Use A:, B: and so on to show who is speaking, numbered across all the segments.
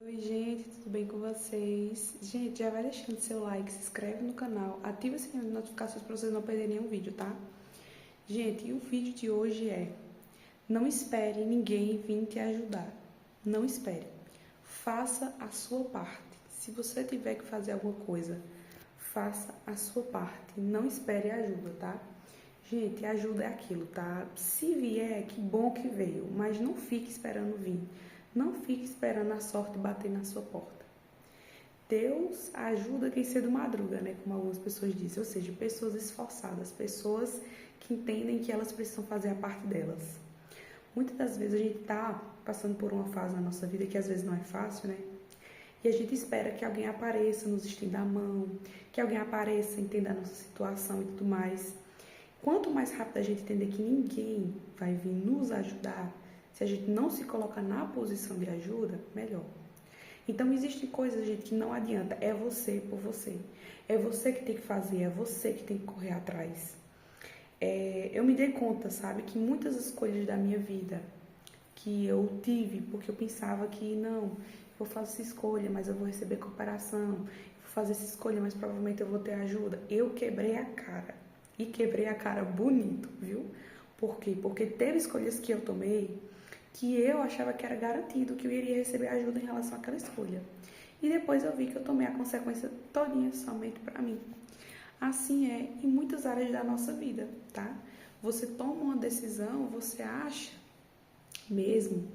A: Oi gente, tudo bem com vocês? Gente, já vai deixando seu like, se inscreve no canal, ativa o sininho de notificações para vocês não perderem nenhum vídeo, tá? Gente, e o vídeo de hoje é: não espere ninguém vir te ajudar. Não espere. Faça a sua parte. Se você tiver que fazer alguma coisa, faça a sua parte. Não espere ajuda, tá? Gente, ajuda é aquilo, tá? Se vier, que bom que veio, mas não fique esperando vir. Não fique esperando a sorte bater na sua porta. Deus ajuda quem cedo madruga, né? Como algumas pessoas dizem. Ou seja, pessoas esforçadas, pessoas que entendem que elas precisam fazer a parte delas. Muitas das vezes a gente tá passando por uma fase na nossa vida que às vezes não é fácil, né? E a gente espera que alguém apareça, nos estenda a mão, que alguém apareça, entenda a nossa situação e tudo mais. Quanto mais rápido a gente entender que ninguém vai vir nos ajudar, se a gente não se coloca na posição de ajuda, melhor. Então, existem coisas, gente, que não adianta. É você por você. É você que tem que fazer, é você que tem que correr atrás. Eu me dei conta, sabe, que muitas escolhas da minha vida que eu tive, porque eu pensava que, não, eu vou fazer essa escolha, mas eu vou receber cooperação. Eu vou fazer essa escolha, mas provavelmente eu vou ter ajuda. Eu quebrei a cara. E quebrei a cara bonito, viu? Por quê? Porque teve escolhas que eu tomei que eu achava que era garantido que eu iria receber ajuda em relação àquela escolha. E depois eu vi que eu tomei a consequência todinha somente para mim. Assim é em muitas áreas da nossa vida, tá? Você toma uma decisão, você acha mesmo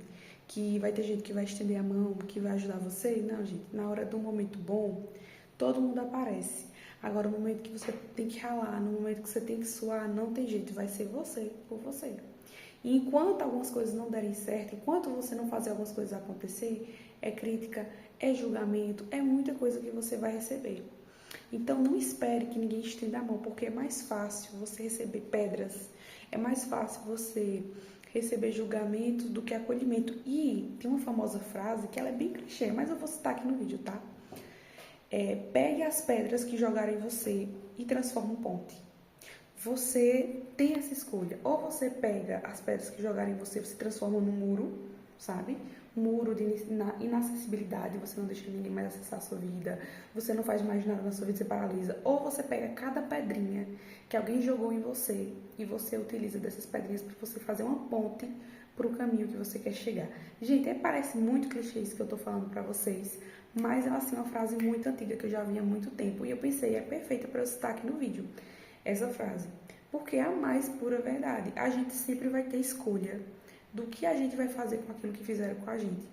A: que vai ter gente que vai estender a mão, que vai ajudar você? Não, gente. Na hora do momento bom, todo mundo aparece. Agora, no momento que você tem que ralar, no momento que você tem que suar, não tem jeito, vai ser você por você. E enquanto algumas coisas não derem certo, enquanto você não fazer algumas coisas acontecer, é crítica, é julgamento, é muita coisa que você vai receber. Então, não espere que ninguém estenda a mão, porque é mais fácil você receber pedras, é mais fácil você receber julgamento do que acolhimento. E tem uma famosa frase que ela é bem clichê, mas eu vou citar aqui no vídeo, tá? Pegue as pedras que jogaram em você e transforme em ponte. Você tem essa escolha. Ou você pega as pedras que jogaram em você, você transforma num muro, sabe? Um muro de inacessibilidade, você não deixa ninguém mais acessar a sua vida, você não faz mais nada na sua vida, você paralisa. Ou você pega cada pedrinha que alguém jogou em você e você utiliza dessas pedrinhas para você fazer uma ponte para o caminho que você quer chegar. Gente, parece muito clichê isso que eu tô falando para vocês, mas ela assim, é uma frase muito antiga que eu já vi há muito tempo e eu pensei, é perfeita para eu citar aqui no vídeo essa frase, porque é a mais pura verdade. A gente sempre vai ter escolha do que a gente vai fazer com aquilo que fizeram com a gente.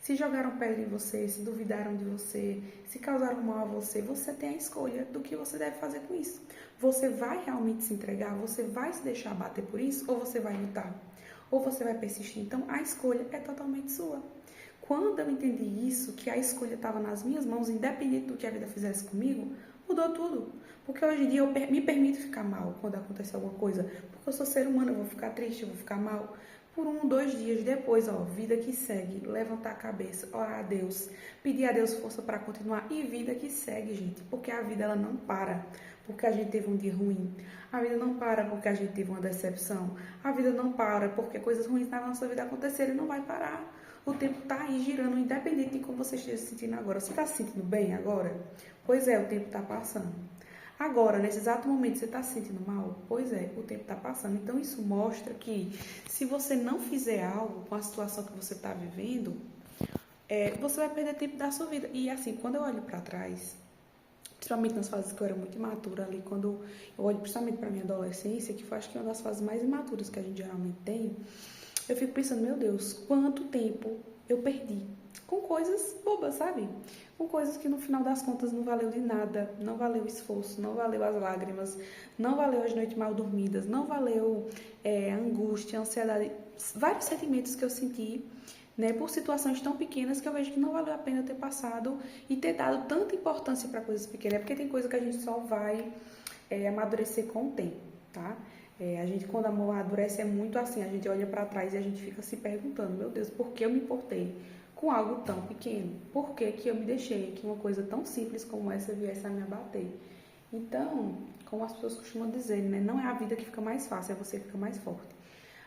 A: Se jogaram pedra em você, se duvidaram de você, se causaram mal a você, você tem a escolha do que você deve fazer com isso. Você vai realmente se entregar? Você vai se deixar bater por isso? Ou você vai lutar? Ou você vai persistir? Então, a escolha é totalmente sua. Quando eu entendi isso, que a escolha estava nas minhas mãos, independente do que a vida fizesse comigo, mudou tudo. Porque hoje em dia eu me permito ficar mal quando acontece alguma coisa. Porque eu sou ser humano, eu vou ficar triste, eu vou ficar mal. Por 2 dias depois, vida que segue, levantar a cabeça, orar a Deus, pedir a Deus força para continuar e vida que segue, gente, porque a vida ela não para porque a gente teve um dia ruim, a vida não para porque a gente teve uma decepção, a vida não para porque coisas ruins na nossa vida aconteceram e não vai parar. O tempo tá aí girando, independente de como você esteja se sentindo agora. Você está se sentindo bem agora? Pois é, o tempo está passando. Agora, nesse exato momento, você está se sentindo mal? Pois é, o tempo está passando. Então, isso mostra que se você não fizer algo com a situação que você está vivendo, você vai perder tempo da sua vida. E assim, quando eu olho para trás, principalmente nas fases que eu era muito imatura ali, quando eu olho principalmente para minha adolescência, que foi acho que uma das fases mais imaturas que a gente geralmente tem, eu fico pensando, meu Deus, quanto tempo eu perdi com coisas bobas, sabe? Com coisas que no final das contas não valeu de nada, não valeu o esforço, não valeu as lágrimas, não valeu as noites mal dormidas, não valeu a angústia, a ansiedade, vários sentimentos que eu senti, né, por situações tão pequenas que eu vejo que não valeu a pena eu ter passado e ter dado tanta importância para coisas pequenas, porque tem coisa que a gente só vai amadurecer com o tempo, tá? A gente, quando amadurece, é muito assim, a gente olha para trás e a gente fica se perguntando, meu Deus, por que eu me importei com algo tão pequeno? Por que que eu me deixei que uma coisa tão simples como essa viesse a me abater? Então, como as pessoas costumam dizer, né, não é a vida que fica mais fácil, é você que fica mais forte.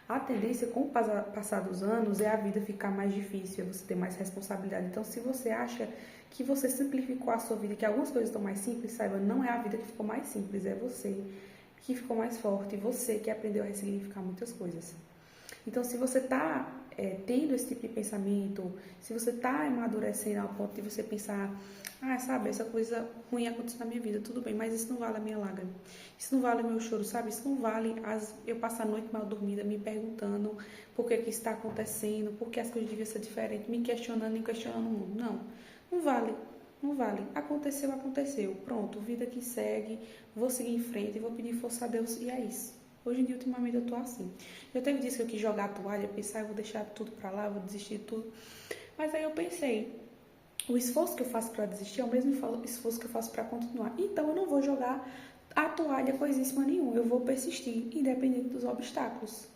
A: A tendência com o passar dos anos é a vida ficar mais difícil, é você ter mais responsabilidade. Então, se você acha que você simplificou a sua vida, que algumas coisas estão mais simples, saiba, não é a vida que ficou mais simples, é você que ficou mais forte, você que aprendeu a ressignificar muitas coisas. Então, se você está tendo esse tipo de pensamento, se você está amadurecendo ao ponto de você pensar, sabe, essa coisa ruim aconteceu na minha vida, tudo bem, mas isso não vale a minha lágrima, isso não vale o meu choro, sabe, isso não vale eu passar a noite mal dormida me perguntando por que isso está acontecendo, por que as coisas deviam ser diferentes, me questionando e questionando o mundo. Não vale. Não vale. Aconteceu, aconteceu. Pronto, vida que segue, vou seguir em frente, vou pedir força a Deus e é isso. Hoje em dia, ultimamente, eu tô assim. Eu teve dias que eu quis jogar a toalha, pensar, eu vou deixar tudo pra lá, vou desistir de tudo. Mas aí eu pensei, o esforço que eu faço pra desistir é o mesmo esforço que eu faço pra continuar. Então, eu não vou jogar a toalha coisíssima nenhuma. Eu vou persistir, independente dos obstáculos.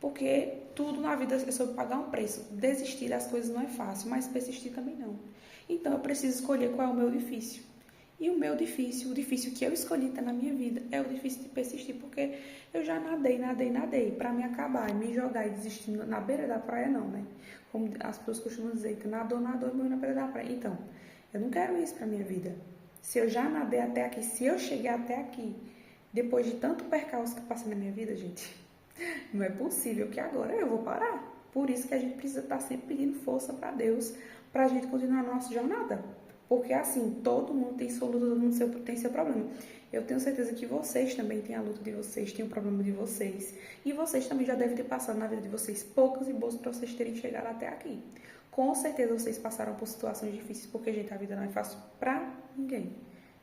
A: Porque tudo na vida é sobre pagar um preço. Desistir das coisas não é fácil, mas persistir também não. Então, eu preciso escolher qual é o meu difícil. E o meu difícil, o difícil que eu escolhi ter na minha vida, é o difícil de persistir, porque eu já nadei, pra me acabar e me jogar e desistir na beira da praia, não, né? Como as pessoas costumam dizer, que nadou e morreu na beira da praia. Então, eu não quero isso pra minha vida. Se eu já nadei até aqui, se eu cheguei até aqui, depois de tanto percalço que eu passei na minha vida, gente, não é possível que agora eu vou parar. Por isso que a gente precisa estar sempre pedindo força pra Deus, pra gente continuar a nossa jornada. Porque assim, todo mundo tem sua luta, todo mundo tem seu problema. Eu tenho certeza que vocês também têm a luta de vocês, têm o problema de vocês. E vocês também já devem ter passado na vida de vocês poucas e boas para vocês terem chegado até aqui. Com certeza vocês passaram por situações difíceis, porque, gente, a vida não é fácil pra ninguém.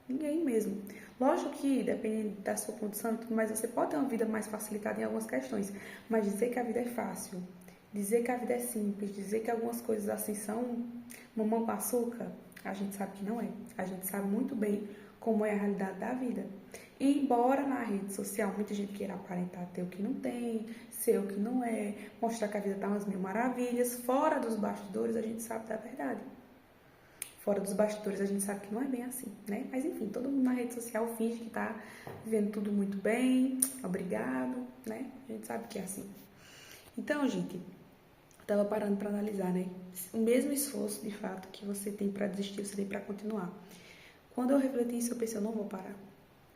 A: Ninguém mesmo. Lógico que, dependendo da sua condição e tudo mais, você pode ter uma vida mais facilitada em algumas questões. Mas dizer que a vida é fácil, dizer que a vida é simples, dizer que algumas coisas assim são mamão com açúcar, a gente sabe que não é. A gente sabe muito bem como é a realidade da vida. E embora na rede social muita gente queira aparentar ter o que não tem, ser o que não é, mostrar que a vida tá umas mil maravilhas, fora dos bastidores a gente sabe da verdade. Fora dos bastidores a gente sabe que não é bem assim, né? Mas enfim, todo mundo na rede social finge que tá vivendo tudo muito bem, obrigado, né? A gente sabe que é assim. Então, gente, tava parando para analisar, né? O mesmo esforço, de fato, que você tem para desistir, você tem para continuar. Quando eu refleti isso, eu pensei, eu não vou parar.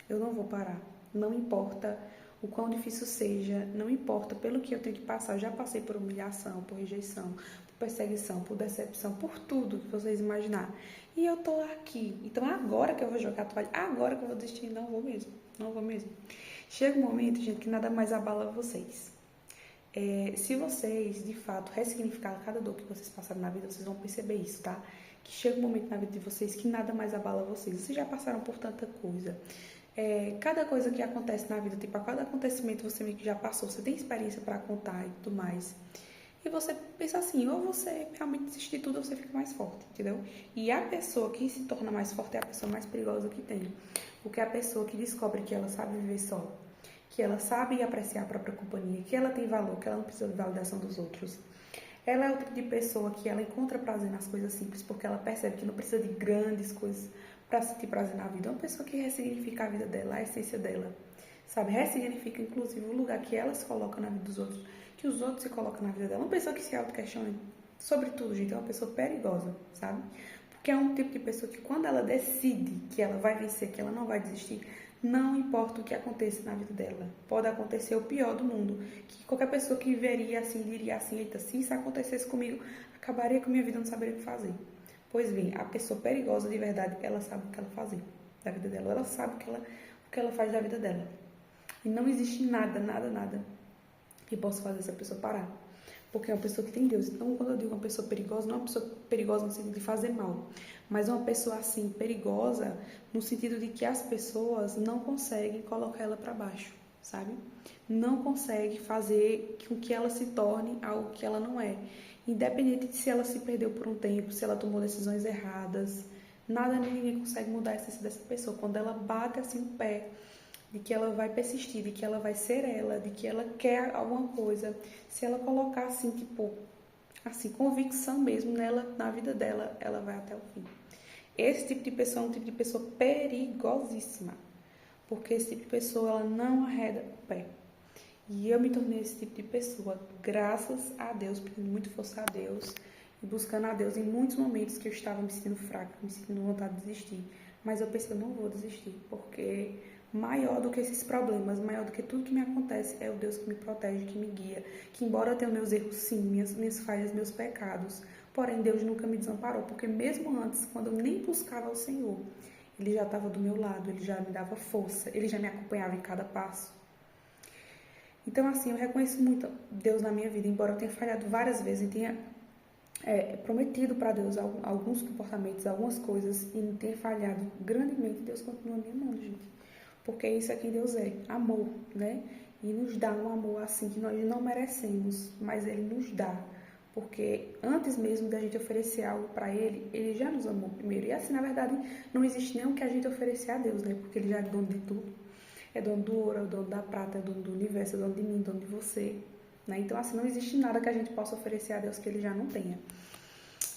A: Eu não vou parar. Não importa o quão difícil seja, não importa pelo que eu tenho que passar. Eu já passei por humilhação, por rejeição, por perseguição, por decepção, por tudo que vocês imaginarem. E eu tô aqui. Então, agora que eu vou jogar a toalha, agora que eu vou desistir, não vou mesmo. Não vou mesmo. Chega um momento, gente, que nada mais abala vocês. Se vocês, de fato, ressignificarem cada dor que vocês passaram na vida, vocês vão perceber isso, tá? Que chega um momento na vida de vocês que nada mais abala vocês. Vocês já passaram por tanta coisa. Cada coisa que acontece na vida, tipo, a cada acontecimento você meio que já passou, você tem experiência para contar e tudo mais. E você pensa assim, ou você realmente desiste de tudo, ou você fica mais forte, entendeu? E a pessoa que se torna mais forte é a pessoa mais perigosa que tem. Porque é a pessoa que descobre que ela sabe viver só, que ela sabe apreciar a própria companhia, que ela tem valor, que ela não precisa de validação dos outros. Ela é o tipo de pessoa que ela encontra prazer nas coisas simples, porque ela percebe que não precisa de grandes coisas para sentir prazer na vida. É uma pessoa que ressignifica a vida dela, a essência dela, sabe? Ressignifica, inclusive, o lugar que ela se coloca na vida dos outros, que os outros se colocam na vida dela. Uma pessoa que se auto-questiona sobre tudo, gente, é uma pessoa perigosa, sabe? Porque é um tipo de pessoa que, quando ela decide que ela vai vencer, que ela não vai desistir, não importa o que aconteça na vida dela. Pode acontecer o pior do mundo. Que qualquer pessoa que viveria assim, diria assim, eita, se isso acontecesse comigo, acabaria com a minha vida, não saberia o que fazer. Pois bem, a pessoa perigosa de verdade, ela sabe o que ela fazer da vida dela. Ela sabe o que ela faz da vida dela. E não existe nada que possa fazer essa pessoa parar. Porque é uma pessoa que tem Deus. Então, quando eu digo uma pessoa perigosa, não é uma pessoa perigosa no sentido de fazer mal, mas uma pessoa assim, perigosa, no sentido de que as pessoas não conseguem colocar ela para baixo, sabe? Não conseguem fazer com que ela se torne algo que ela não é. Independente de se ela se perdeu por um tempo, se ela tomou decisões erradas, nada nem ninguém consegue mudar a essência dessa pessoa. Quando ela bate assim o pé, de que ela vai persistir, de que ela vai ser ela, de que ela quer alguma coisa, se ela colocar assim, tipo, assim, convicção mesmo nela, na vida dela, ela vai até o fim. Esse tipo de pessoa é um tipo de pessoa perigosíssima, porque esse tipo de pessoa, ela não arreda o pé. E eu me tornei esse tipo de pessoa, graças a Deus, pedindo muito força a Deus e buscando a Deus em muitos momentos que eu estava me sentindo fraca, me sentindo vontade de desistir. Mas eu pensei, eu não vou desistir, porque maior do que esses problemas, maior do que tudo que me acontece, é o Deus que me protege, que me guia, que embora eu tenha meus erros sim, minhas falhas, meus pecados, porém Deus nunca me desamparou, porque mesmo antes, quando eu nem buscava o Senhor, Ele já estava do meu lado, Ele já me dava força, Ele já me acompanhava em cada passo. Então, assim, eu reconheço muito Deus na minha vida, embora eu tenha falhado várias vezes e tenha prometido para Deus alguns comportamentos, algumas coisas e não tenha falhado grandemente, Deus continua me amando, gente. Porque isso é quem Deus é, amor, né? E nos dá um amor assim que nós não merecemos, mas Ele nos dá. Porque antes mesmo da gente oferecer algo para Ele, Ele já nos amou primeiro. E assim, na verdade, não existe nem o que a gente oferecer a Deus, né? Porque Ele já é dono de tudo. É dono do ouro, é dono da prata, é dono do universo, é dono de mim, é dono de você. Né? Então, assim, não existe nada que a gente possa oferecer a Deus que Ele já não tenha.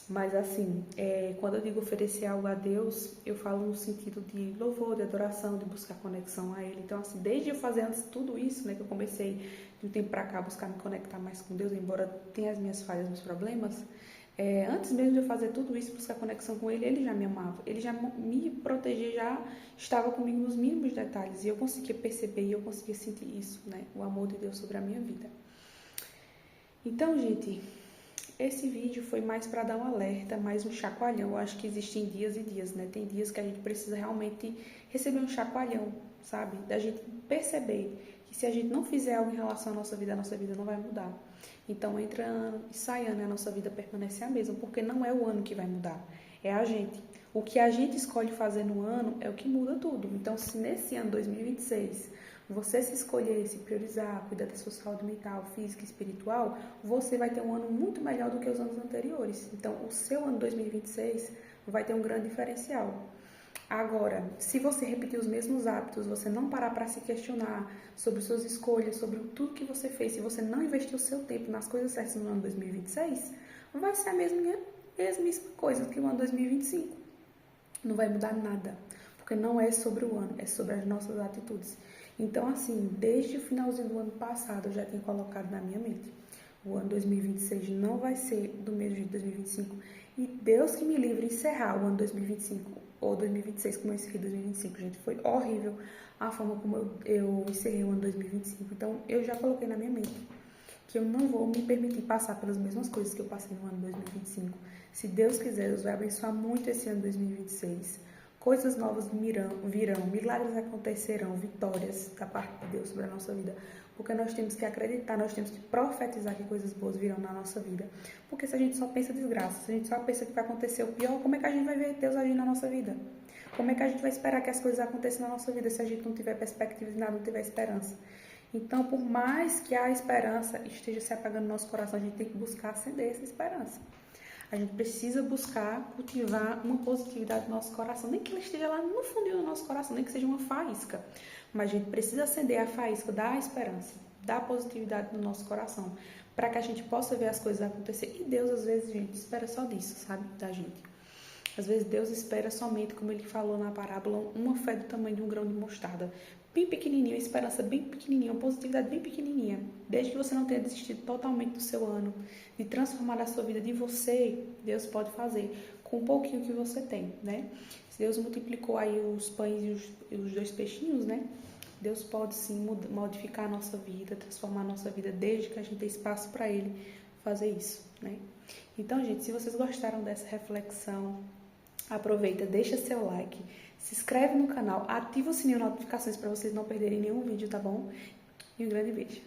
A: Mas, assim, quando eu digo oferecer algo a Deus, eu falo no sentido de louvor, de adoração, de buscar conexão a Ele. Então, assim, desde eu fazer antes tudo isso, né, que eu comecei de um tempo pra cá a buscar me conectar mais com Deus, embora tenha as minhas falhas, meus problemas, antes mesmo de eu fazer tudo isso, buscar conexão com Ele, Ele já me amava. Ele já me protegia, já estava comigo nos mínimos detalhes. E eu conseguia perceber e eu conseguia sentir isso, né, o amor de Deus sobre a minha vida. Então, gente, esse vídeo foi mais para dar um alerta, mais um chacoalhão. Eu acho que existem dias e dias, né? Tem dias que a gente precisa realmente receber um chacoalhão, sabe? Da gente perceber que se a gente não fizer algo em relação à nossa vida não vai mudar. Então, entra ano e sai ano, a nossa vida permanece a mesma, porque não é o ano que vai mudar, é a gente. O que a gente escolhe fazer no ano é o que muda tudo. Então, se nesse ano 2026 você se escolher, se priorizar, cuidar da sua saúde mental, física e espiritual, você vai ter um ano muito melhor do que os anos anteriores. Então, o seu ano 2026 vai ter um grande diferencial. Agora, se você repetir os mesmos hábitos, você não parar para se questionar sobre suas escolhas, sobre tudo que você fez, se você não investir o seu tempo nas coisas certas no ano 2026, vai ser a mesmíssima coisa que o ano 2025. Não vai mudar nada, porque não é sobre o ano, é sobre as nossas atitudes. Então, assim, desde o finalzinho do ano passado, eu já tenho colocado na minha mente. O ano 2026 não vai ser do mesmo jeito de 2025. E Deus que me livre encerrar o ano 2025 ou 2026 como eu encerrei 2025. Gente, foi horrível a forma como eu encerrei o ano 2025. Então, eu já coloquei na minha mente que eu não vou me permitir passar pelas mesmas coisas que eu passei no ano 2025. Se Deus quiser, Deus vai abençoar muito esse ano 2026. Coisas novas virão, milagres acontecerão, vitórias da parte de Deus sobre a nossa vida. Porque nós temos que acreditar, nós temos que profetizar que coisas boas virão na nossa vida. Porque se a gente só pensa desgraça, se a gente só pensa que vai acontecer o pior, como é que a gente vai ver Deus agir na nossa vida? Como é que a gente vai esperar que as coisas aconteçam na nossa vida se a gente não tiver perspectiva e nada, não tiver esperança? Então, por mais que a esperança esteja se apagando no nosso coração, a gente tem que buscar acender essa esperança. A gente precisa buscar cultivar uma positividade no nosso coração, nem que ela esteja lá no fundinho do nosso coração, nem que seja uma faísca, mas a gente precisa acender a faísca da esperança, da positividade no nosso coração, para que a gente possa ver as coisas acontecer. E Deus, às vezes, gente, espera só disso, sabe, da gente. Às vezes Deus espera somente, como ele falou na parábola, uma fé do tamanho de um grão de mostarda. Bem pequenininho, uma esperança bem pequenininha, uma positividade bem pequenininha. Desde que você não tenha desistido totalmente do seu ano, de transformar a sua vida, de você, Deus pode fazer com um pouquinho que você tem, né? Se Deus multiplicou aí os pães e os 2 peixinhos, né? Deus pode sim modificar a nossa vida, transformar a nossa vida, desde que a gente tenha espaço para Ele fazer isso, né? Então, gente, se vocês gostaram dessa reflexão, aproveita, deixa seu like, se inscreve no canal, ativa o sininho de notificações para vocês não perderem nenhum vídeo, tá bom? E um grande beijo.